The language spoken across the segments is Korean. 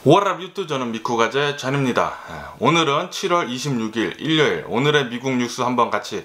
워랍 유튜브 저는 미쿠가제 잔입니다. 오늘은 7월 26일 일요일 오늘의 미국 뉴스 한번 같이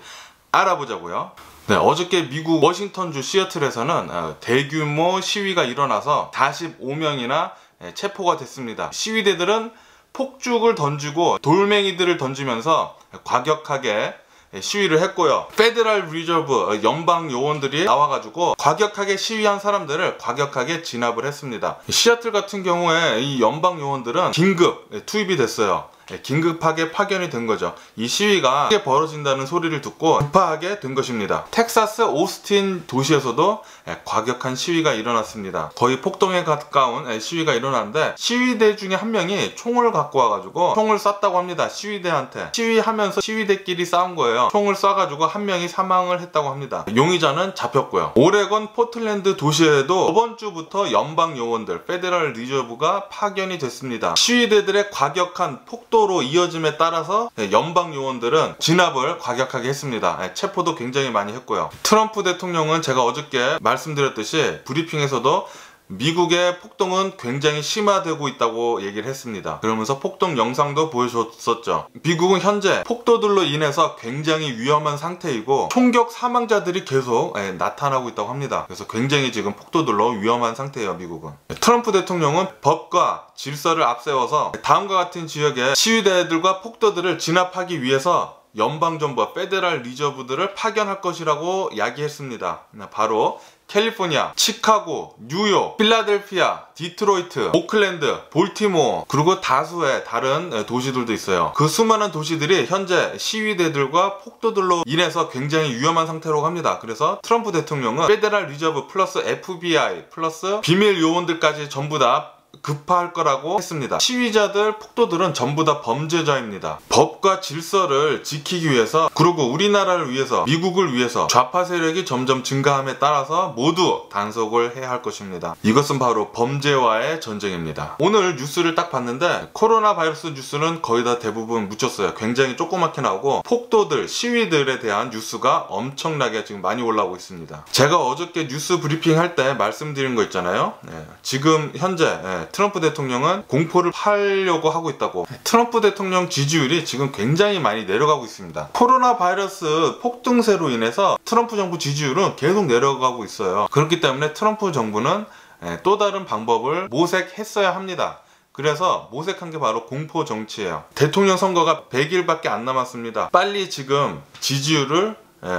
알아보자고요. 네, 어저께 미국 워싱턴주 시애틀에서는 대규모 시위가 일어나서 45명이나 체포가 됐습니다. 시위대들은 폭죽을 던지고 돌멩이들을 던지면서 과격하게 시위를 했고요. 페더럴 리저브 연방 요원들이 나와가지고 과격하게 시위한 사람들을 과격하게 진압을 했습니다. 시애틀 같은 경우에 이 연방 요원들은 긴급 투입이 됐어요. 긴급하게 파견이 된 거죠. 이 시위가 크게 벌어진다는 소리를 듣고 급파하게 된 것입니다. 텍사스 오스틴 도시에서도 과격한 시위가 일어났습니다. 거의 폭동에 가까운 시위가 일어났는데 시위대 중에 한 명이 총을 갖고 와가지고 총을 쐈다고 합니다. 시위대한테. 시위하면서 시위대끼리 싸운 거예요. 총을 쏴가지고 한 명이 사망을 했다고 합니다. 용의자는 잡혔고요. 오레곤 포틀랜드 도시에도 저번 주부터 연방 요원들 페더럴 리저브가 파견이 됐습니다. 시위대들의 과격한 폭도 로 이어짐에 따라서 연방 요원들은 진압을 과격하게 했습니다. 체포도 굉장히 많이 했고요. 트럼프 대통령은 제가 어저께 말씀드렸듯이 브리핑에서도 미국의 폭동은 굉장히 심화되고 있다고 얘기를 했습니다. 그러면서 폭동 영상도 보여줬었죠. 미국은 현재 폭도들로 인해서 굉장히 위험한 상태이고 총격 사망자들이 계속 나타나고 있다고 합니다. 그래서 굉장히 지금 폭도들로 위험한 상태예요, 미국은. 트럼프 대통령은 법과 질서를 앞세워서 다음과 같은 지역의 시위대들과 폭도들을 진압하기 위해서 연방정부와 페더럴 리저브들을 파견할 것이라고 이야기했습니다. 바로 캘리포니아, 시카고, 뉴욕, 필라델피아, 디트로이트, 오클랜드, 볼티모어, 그리고 다수의 다른 도시들도 있어요. 그 수많은 도시들이 현재 시위대들과 폭도들로 인해서 굉장히 위험한 상태라고 합니다. 그래서 트럼프 대통령은 페더럴 리저브 플러스 FBI 플러스 비밀 요원들까지 전부 다 급파할 거라고 했습니다. 시위자들, 폭도들은 전부 다 범죄자입니다. 법과 질서를 지키기 위해서, 그리고 우리나라를 위해서, 미국을 위해서 좌파 세력이 점점 증가함에 따라서 모두 단속을 해야 할 것입니다. 이것은 바로 범죄와의 전쟁입니다. 오늘 뉴스를 딱 봤는데 코로나 바이러스 뉴스는 거의 다 대부분 묻혔어요. 굉장히 조그맣게 나오고 폭도들, 시위들에 대한 뉴스가 엄청나게 지금 많이 올라오고 있습니다. 제가 어저께 뉴스 브리핑 할 때 말씀드린 거 있잖아요. 지금 현재 트럼프 대통령은 공포를 팔려고 하고 있다고. 트럼프 대통령 지지율이 지금 굉장히 많이 내려가고 있습니다. 코로나 바이러스 폭등세로 인해서 트럼프 정부 지지율은 계속 내려가고 있어요. 그렇기 때문에 트럼프 정부는 또 다른 방법을 모색했어야 합니다. 그래서 모색한 게 바로 공포 정치예요. 대통령 선거가 100일밖에 안 남았습니다. 빨리 지금 지지율을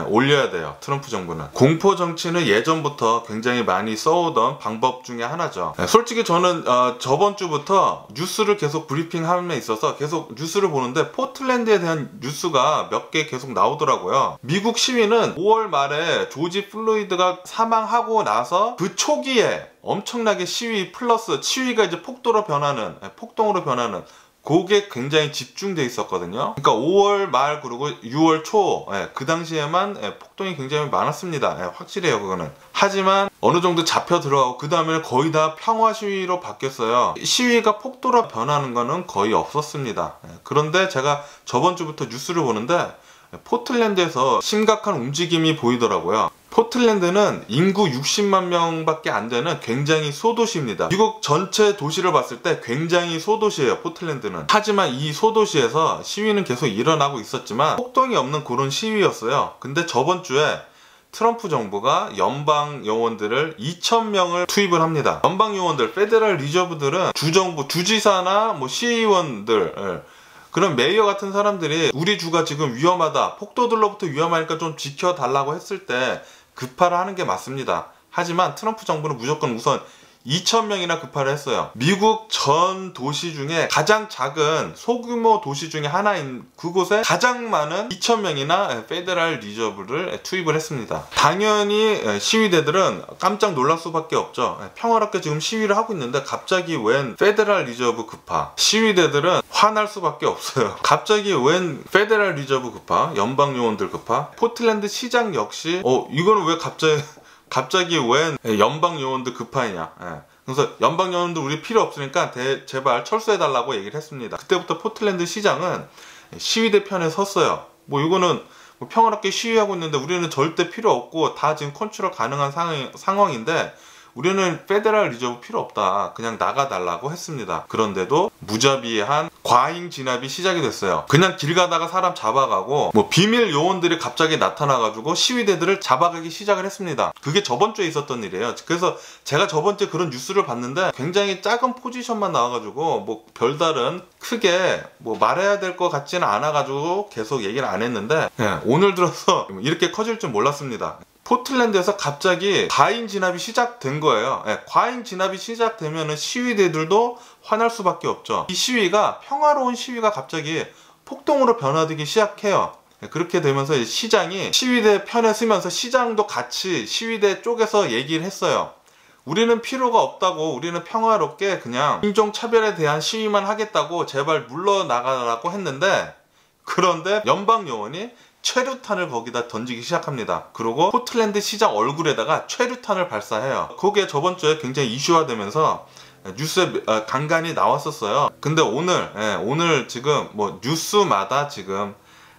올려야 돼요. 트럼프 정부는. 공포 정치는 예전부터 굉장히 많이 써오던 방법 중에 하나죠. 솔직히 저는 저번 주부터 뉴스를 계속 브리핑함에 있어서 계속 뉴스를 보는데 포틀랜드에 대한 뉴스가 몇 개 계속 나오더라고요. 미국 시위는 5월 말에 조지 플로이드가 사망하고 나서 그 초기에 엄청나게 시위 플러스 시위가 이제 폭도로 변하는, 폭동으로 변하는 그게 굉장히 집중돼 있었거든요. 그러니까 5월 말 그리고 6월 초 그 당시에만 폭동이 굉장히 많았습니다. 확실해요, 그거는. 하지만 어느 정도 잡혀 들어가고 그 다음에 거의 다 평화 시위로 바뀌었어요. 시위가 폭도로 변하는 거는 거의 없었습니다. 그런데 제가 저번 주부터 뉴스를 보는데 포틀랜드에서 심각한 움직임이 보이더라고요. 포틀랜드는 인구 60만 명밖에 안 되는 굉장히 소도시입니다. 미국 전체 도시를 봤을 때 굉장히 소도시예요, 포틀랜드는. 하지만 이 소도시에서 시위는 계속 일어나고 있었지만 폭동이 없는 그런 시위였어요. 근데 저번 주에 트럼프 정부가 연방 요원들을 2,000명을 투입을 합니다. 연방 요원들, 페더럴 리저브들은 주정부, 주지사나 뭐 시의원들, 그런 메이어 같은 사람들이 우리 주가 지금 위험하다, 폭도들로부터 위험하니까 좀 지켜달라고 했을 때 급파를 하는 게 맞습니다. 하지만 트럼프 정부는 무조건 우선 2,000명이나 급파를 했어요. 미국 전 도시 중에 가장 작은 소규모 도시 중에 하나인 그곳에 가장 많은 2,000명이나 페더럴 리저브를 투입을 했습니다. 당연히 시위대들은 깜짝 놀랄 수밖에 없죠. 평화롭게 지금 시위를 하고 있는데 갑자기 웬 페더럴 리저브 급파. 시위대들은 화날 수밖에 없어요. 갑자기 웬 페더럴 리저브 급파, 연방 요원들 급파. 포틀랜드 시장 역시 이거는 왜 갑자기 웬 연방 요원들 급파이냐. 그래서 연방 요원들 우리 필요 없으니까 제발 철수해달라고 얘기를 했습니다. 그때부터 포틀랜드 시장은 시위대 편에 섰어요. 이거는 평화롭게 시위하고 있는데 우리는 절대 필요 없고 다 지금 컨트롤 가능한 상황인데 우리는 페데럴 리저브 필요 없다. 그냥 나가달라고 했습니다. 그런데도 무자비한 과잉 진압이 시작이 됐어요. 그냥 길 가다가 사람 잡아가고 뭐 비밀 요원들이 갑자기 나타나가지고 시위대들을 잡아가기 시작을 했습니다. 그게 저번 주에 있었던 일이에요. 그래서 제가 저번 주에 그런 뉴스를 봤는데 굉장히 작은 포지션만 나와가지고 뭐 별다른 크게 뭐 말해야 될 것 같지는 않아가지고 계속 얘기를 안 했는데 오늘 들어서 이렇게 커질 줄 몰랐습니다. 포틀랜드에서 갑자기 과잉 진압이 시작된 거예요. 과잉 진압이 시작되면은 시위대들도 화날 수밖에 없죠. 이 시위가 평화로운 시위가 갑자기 폭동으로 변화되기 시작해요. 그렇게 되면서 시장이 시위대 편에 서면서 시장도 같이 시위대 쪽에서 얘기를 했어요. 우리는 필요가 없다고, 우리는 평화롭게 그냥 인종차별에 대한 시위만 하겠다고 제발 물러나가라고 했는데, 그런데 연방요원이 최루탄을 거기다 던지기 시작합니다. 그리고 포틀랜드 시장 얼굴에다가 최루탄을 발사해요. 그게 저번 주에 굉장히 이슈화되면서 뉴스에 간간히 나왔었어요. 근데 오늘 지금 뭐 뉴스마다 지금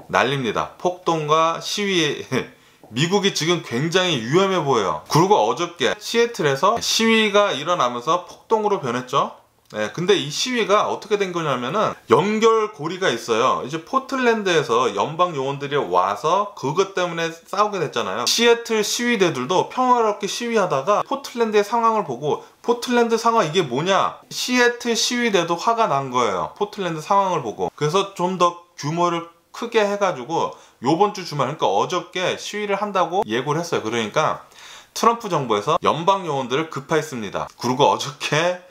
난립니다. 폭동과 시위. 미국이 지금 굉장히 위험해 보여요. 그리고 어저께 시애틀에서 시위가 일어나면서 폭동으로 변했죠. 근데 이 시위가 어떻게 된 거냐면은 연결고리가 있어요. 이제 포틀랜드에서 연방 요원들이 와서 그것 때문에 싸우게 됐잖아요. 시애틀 시위대들도 평화롭게 시위하다가 포틀랜드의 상황을 보고, 포틀랜드 상황 이게 뭐냐? 시애틀 시위대도 화가 난 거예요. 포틀랜드 상황을 보고. 그래서 좀 더 규모를 크게 해가지고 요번 주 주말, 그러니까 어저께 시위를 한다고 예고를 했어요. 그러니까 트럼프 정부에서 연방 요원들을 급파했습니다. 그리고 어저께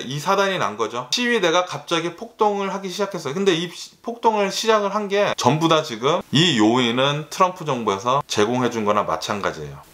이 사단이 난 거죠. 시위대가 갑자기 폭동을 하기 시작했어요. 근데 이 폭동을 시작을 한 게 전부 다 지금 이 요인은 트럼프 정부에서 제공해 준 거나 마찬가지예요.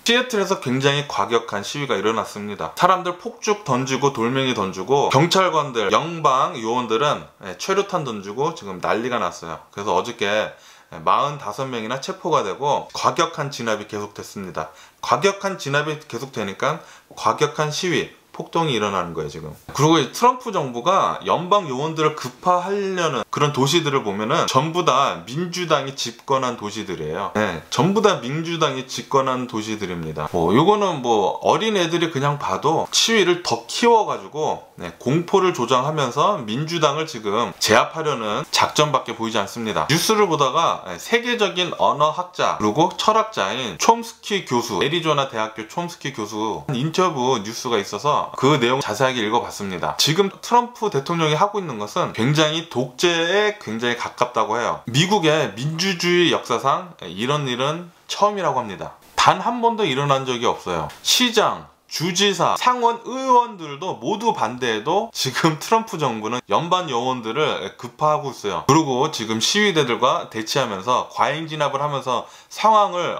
시애틀에서 굉장히 과격한 시위가 일어났습니다. 사람들 폭죽 던지고 돌멩이 던지고, 경찰관들, 연방 요원들은 최루탄 던지고 지금 난리가 났어요. 그래서 어저께 45명이나 체포가 되고 과격한 진압이 계속됐습니다. 과격한 진압이 계속되니까 과격한 시위, 폭동이 일어나는 거예요 지금. 그리고 이 트럼프 정부가 연방 요원들을 급파하려는 그런 도시들을 보면은 전부 다 민주당이 집권한 도시들이에요. 전부 다 민주당이 집권한 도시들입니다. 요거는 뭐 어린 애들이 그냥 봐도 시위를 더 키워가지고 공포를 조장하면서 민주당을 지금 제압하려는 작전밖에 보이지 않습니다. 뉴스를 보다가 세계적인 언어학자 그리고 철학자인 촘스키 교수, 애리조나 대학교 촘스키 교수 인터뷰 뉴스가 있어서 그 내용 자세하게 읽어봤습니다. 지금 트럼프 대통령이 하고 있는 것은 굉장히 독재에 굉장히 가깝다고 해요. 미국의 민주주의 역사상 이런 일은 처음이라고 합니다. 단 한 번도 일어난 적이 없어요. 시장, 주지사, 상원 의원들도 모두 반대해도 지금 트럼프 정부는 연방 요원들을 급파하고 있어요. 그리고 지금 시위대들과 대치하면서 과잉 진압을 하면서 상황을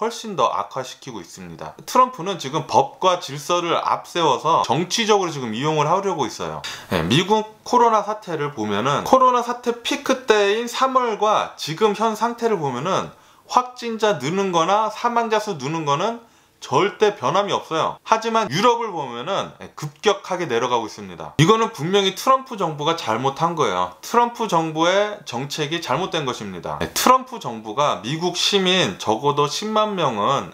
훨씬 더 악화시키고 있습니다. 트럼프는 지금 법과 질서를 앞세워서 정치적으로 지금 이용을 하려고 있어요. 미국 코로나 사태를 보면은 코로나 사태 피크 때인 3월과 지금 현 상태를 보면은 확진자 느는 거나 사망자 수 느는 거는 절대 변함이 없어요. 하지만 유럽을 보면은 급격하게 내려가고 있습니다. 이거는 분명히 트럼프 정부가 잘못한 거예요. 트럼프 정부의 정책이 잘못된 것입니다. 트럼프 정부가 미국 시민 적어도 10만 명은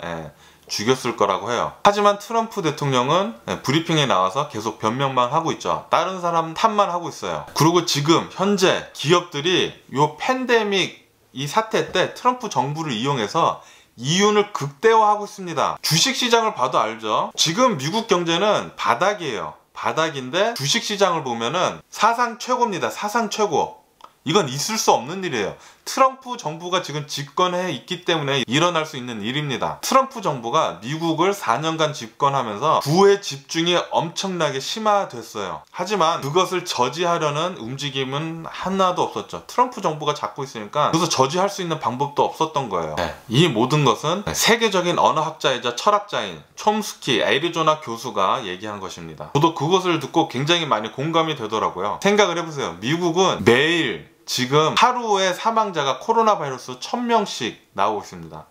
죽였을 거라고 해요. 하지만 트럼프 대통령은 브리핑에 나와서 계속 변명만 하고 있죠. 다른 사람 탓만 하고 있어요. 그리고 지금 현재 기업들이 요 팬데믹 이 사태 때 트럼프 정부를 이용해서 이윤을 극대화하고 있습니다. 주식시장을 봐도 알죠. 지금 미국 경제는 바닥이에요. 바닥인데 주식시장을 보면은 사상 최고입니다. 사상 최고. 이건 있을 수 없는 일이에요. 트럼프 정부가 지금 집권해 있기 때문에 일어날 수 있는 일입니다. 트럼프 정부가 미국을 4년간 집권하면서 부의 집중이 엄청나게 심화됐어요. 하지만 그것을 저지하려는 움직임은 하나도 없었죠. 트럼프 정부가 잡고 있으니까 그래서 저지할 수 있는 방법도 없었던 거예요. 이 모든 것은 세계적인 언어학자이자 철학자인 촘스키 애리조나 교수가 얘기한 것입니다. 저도 그것을 듣고 굉장히 많이 공감이 되더라고요. 생각을 해보세요. 미국은 매일 지금 하루에 사망자가 코로나 바이러스 1000명씩 나오고 있습니다.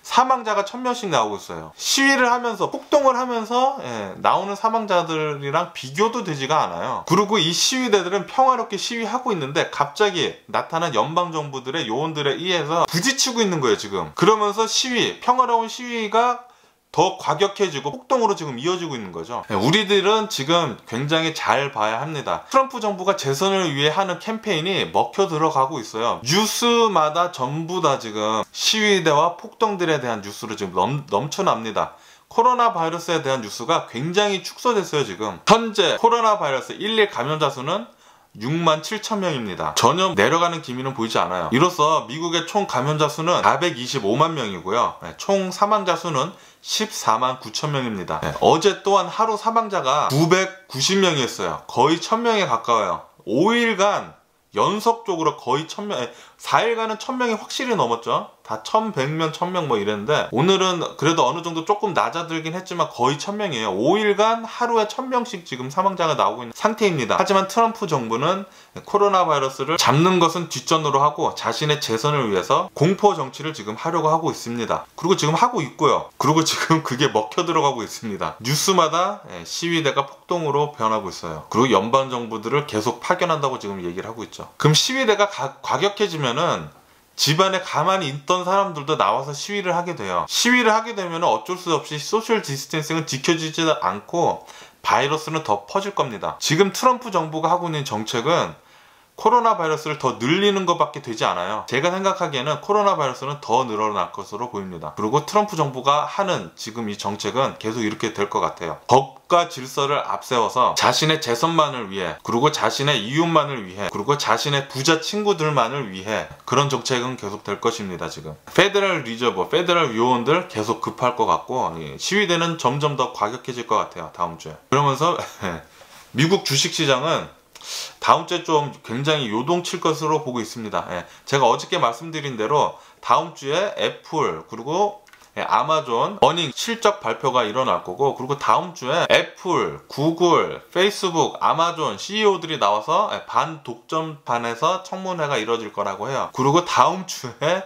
사망자가 1000명씩 나오고 있어요. 시위를 하면서 폭동을 하면서 나오는 사망자들이랑 비교도 되지가 않아요. 그리고 이 시위대들은 평화롭게 시위하고 있는데 갑자기 나타난 연방정부들의 요원들에 의해서 부딪히고 있는 거예요 지금. 그러면서 평화로운 시위가 더 과격해지고 폭동으로 지금 이어지고 있는 거죠. 우리들은 지금 굉장히 잘 봐야 합니다. 트럼프 정부가 재선을 위해 하는 캠페인이 먹혀 들어가고 있어요. 뉴스마다 전부 다 지금 시위대와 폭동들에 대한 뉴스로 지금 넘쳐납니다. 코로나 바이러스에 대한 뉴스가 굉장히 축소됐어요. 지금 현재 코로나 바이러스 1일 감염자 수는 6만 7천 명입니다. 전혀 내려가는 기미는 보이지 않아요. 이로써 미국의 총 감염자 수는 425만 명이고요. 총 사망자 수는 14만 9천 명입니다. 어제 또한 하루 사망자가 990명이었어요. 거의 1000명에 가까워요. 5일간 연속적으로 거의 1000명, 4일간은 1000명이 확실히 넘었죠. 다 1100명, 1000명 뭐 이랬는데 오늘은 그래도 어느 정도 조금 낮아들긴 했지만 거의 1000명이에요. 5일간 하루에 1000명씩 지금 사망자가 나오고 있는 상태입니다. 하지만 트럼프 정부는 코로나 바이러스를 잡는 것은 뒷전으로 하고 자신의 재선을 위해서 공포 정치를 지금 하려고 하고 있습니다. 그리고 지금 하고 있고요. 그리고 지금 그게 먹혀 들어가고 있습니다. 뉴스마다 시위대가 폭동으로 변하고 있어요. 그리고 연방 정부들을 계속 파견한다고 지금 얘기를 하고 있죠. 그럼 시위대가 과격해지면은 집안에 가만히 있던 사람들도 나와서 시위를 하게 돼요. 시위를 하게 되면 어쩔 수 없이 소셜 디스텐싱은 지켜지지 않고 바이러스는 더 퍼질 겁니다. 지금 트럼프 정부가 하고 있는 정책은 코로나 바이러스를 더 늘리는 것밖에 되지 않아요. 제가 생각하기에는 코로나 바이러스는 더 늘어날 것으로 보입니다. 그리고 트럼프 정부가 하는 지금 이 정책은 계속 이렇게 될 것 같아요. 법과 질서를 앞세워서 자신의 재선만을 위해, 그리고 자신의 이웃만을 위해, 그리고 자신의 부자 친구들만을 위해 그런 정책은 계속 될 것입니다. 지금 페더럴 리저브, 페더럴 요원들 계속 급할 것 같고 시위대는 점점 더 과격해질 것 같아요. 다음 주에. 그러면서 미국 주식시장은 다음 주에 좀 굉장히 요동칠 것으로 보고 있습니다. 제가 어저께 말씀드린 대로 다음 주에 애플 그리고 아마존 어닝 실적 발표가 일어날 거고, 그리고 다음 주에 애플, 구글, 페이스북, 아마존 CEO들이 나와서 반독점판에서 청문회가 이뤄질 거라고 해요. 그리고 다음 주에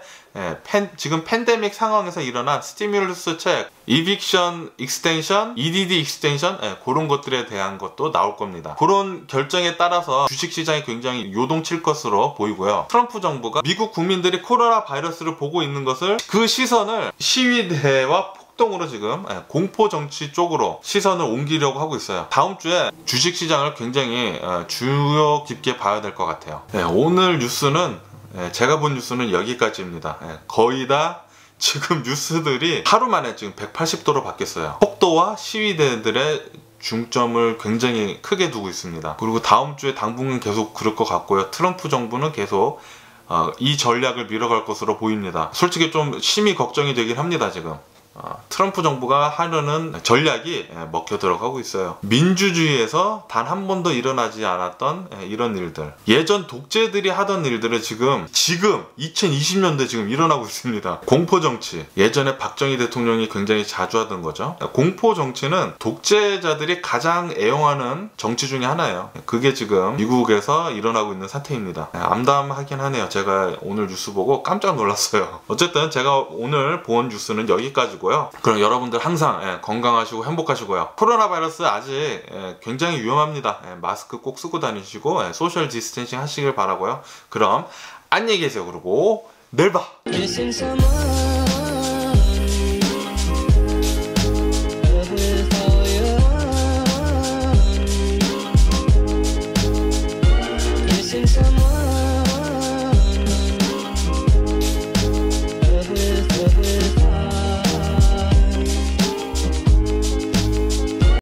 지금 팬데믹 상황에서 일어난 스티뮬러스책, 이빅션 익스텐션, EDD 익스텐션 그런 것들에 대한 것도 나올 겁니다. 그런 결정에 따라서 주식시장이 굉장히 요동칠 것으로 보이고요. 트럼프 정부가 미국 국민들이 코로나 바이러스를 보고 있는 것을, 그 시선을 시위대와 폭동으로 지금 공포 정치 쪽으로 시선을 옮기려고 하고 있어요. 다음 주에 주식시장을 굉장히 주요 깊게 봐야 될 것 같아요. 오늘 뉴스는 제가 본 뉴스는 여기까지입니다. 거의 다 지금 뉴스들이 하루 만에 지금 180도로 바뀌었어요. 폭도와 시위대들의 중점을 굉장히 크게 두고 있습니다. 그리고 다음 주에 당분간 계속 그럴 것 같고요. 트럼프 정부는 계속 이 전략을 밀어갈 것으로 보입니다. 솔직히 좀 심히 걱정이 되긴 합니다. 지금 트럼프 정부가 하려는 전략이 먹혀 들어가고 있어요. 민주주의에서 단 한 번도 일어나지 않았던 이런 일들, 예전 독재들이 하던 일들을 지금 2020년도에 지금 일어나고 있습니다. 공포정치, 예전에 박정희 대통령이 굉장히 자주 하던 거죠. 공포정치는 독재자들이 가장 애용하는 정치 중에 하나예요. 그게 지금 미국에서 일어나고 있는 사태입니다. 암담하긴 하네요. 제가 오늘 뉴스 보고 깜짝 놀랐어요. 어쨌든 제가 오늘 본 뉴스는 여기까지고, 그럼 여러분들 항상 건강하시고 행복하시고요. 코로나 바이러스 아직 굉장히 위험합니다. 마스크 꼭 쓰고 다니시고 소셜 디스텐싱 하시길 바라고요. 그럼 안녕히 계세요. 그리고 내일 봐.